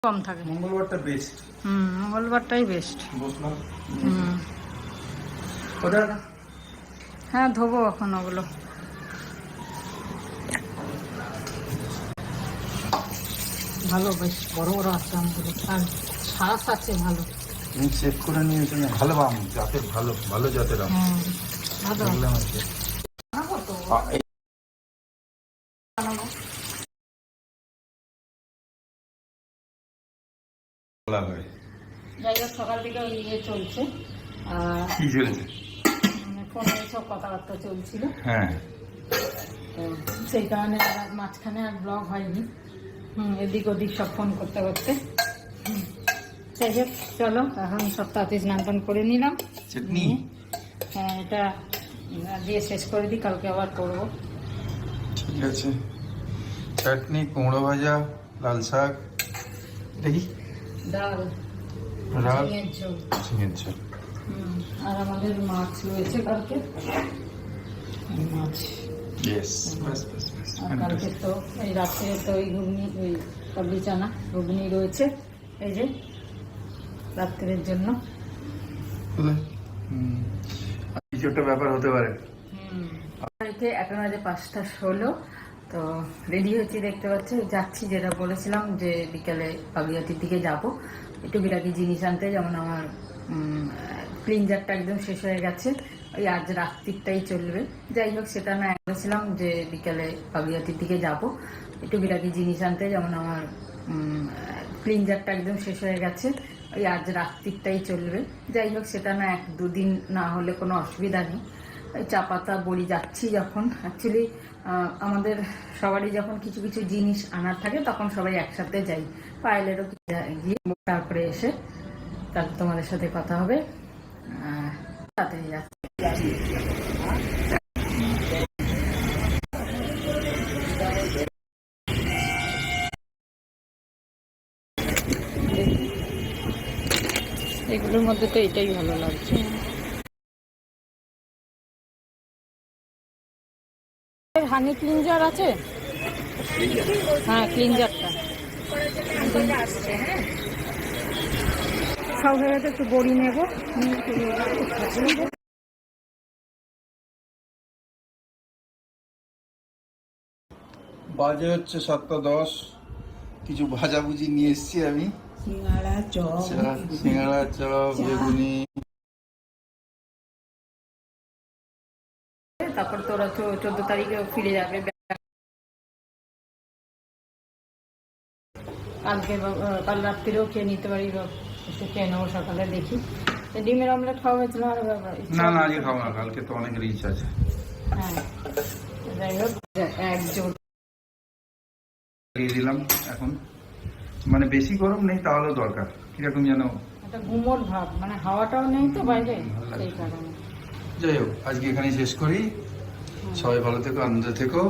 কম থাকে। মঙ্গলবারটা best. মঙ্গলবারটাই best. বসলাম। হ্যাঁ ধোবো এখন ওগুলো। ভালো বেশ বড় বড় আছে আমগুলো, আর শ্বাস আছে ভালো। তুমি চেক করে নিয়েছো না? ভালো আম, জাতের ভালো, ভালো জাতের আম। ভালো দেখলাম আর কি। বলা হয়। যাই হোক সকাল থেকে ওই ইয়ে চলছে, কি চলছে? মানে ফোনে সব কথাবার্তা চলছিল। হ্যাঁ, তো সেই কারণে আর মাঝখানে আর ব্লগ হয়নি। এদিক ওদিক সব ফোন করতে করতে। যাই হোক চলো এখন সব তাড়াতাড়ি স্নান টান করে নিলাম। চাটনি? হ্যাঁ, এটা দিয়ে শেষ করে দিই, কালকে আবার করবো। ঠিক আছে। চাটনি, কুমড়ো ভাজা, লাল শাক, দেখি ডাল, ডাল, ঝিঙের ঝোল। ঝিঙের ঝোল। আর আমাদের মাছ রয়েছে কালকে, মাছ। ইয়েস, বাস বাস বাস। আর কালকে তো এই রাত্রে তো ওই ঘুগনি, ওই কাবলি চানা ঘুগনি রয়েছে, এই যে রাত্রের জন্য। কিছু একটা ব্যাপার হতে পারে। এখন বাজে 5:16। তো রেডি হয়েছি, দেখতে পাচ্ছি যাচ্ছি, যেটা বলেছিলাম যে বিকেলে বাগুইয়াটির দিকে যাব একটু বিরাটি জিনিস আনতে। যেমন আমার ক্লিনজারটা একদম শেষ হয়ে গেছে, ওই আজ রাত্রিটাই চলবে। যাই হোক সেটা না, বলেছিলাম যে বিকেলে বাগুইয়াটির দিকে যাব একটু বিরাটি জিনিস আনতে। যেমন আমার ক্লিনজারটা একদম শেষ হয়ে গেছে, ওই আজ রাত্রিটাই চলবে। যাই হোক সেটা না, 1-2 দিন না হলে কোনো অসুবিধা নেই। চা পাতা বড়ি যাচ্ছি যখন, অ্যাকচুয়ালি আমাদের সবারই যখন কিছু কিছু জিনিস আনার থাকে তখন সবাই একসাথে যাই। পায়েলেরও গিয়ে তারপরে এসে তারপর তোমাদের সাথে কথা হবে। তাড়াতাড়ি যাচ্ছি। এগুলোর মধ্যে তো এটাই ভালো লাগছে। হানি ক্লিনজার আছে? হ্যাঁ, ক্লিনজারটা সব হয়ে গেছে, একটু বড়ি নেবো। বাজে হচ্ছে 7:10। কিছু ভাজাভুজি নিয়ে এসেছি আমি। সিঙ্গাড়া, চপ, সিঙ্গাড়া, চপ, বেগুনি। তারপর তোরা তো 14 তারিখে ফিরে যাবে। কাল রাত্রিরেও খেয়ে নিতে পারি, একটু খেয়ে নেবো সকালে, দেখি। ডিমের অমলেট খাওয়া হয়েছিল আর না না, আজকে খাবো না, কালকে তো অনেক রিচ আছে। হ্যাঁ, যাই হোক একজন দিয়ে দিলাম এখন, মানে বেশি গরম নেই, তাহলেও দরকার কিরকম যেন একটা গুমোট ভাব, মানে হাওয়াটাও নেই তো বাইরে, সেই কারণে। যাই হোক আজকে এখানেই শেষ করি। সবাই ভালো থেকো, আনন্দে থেকো।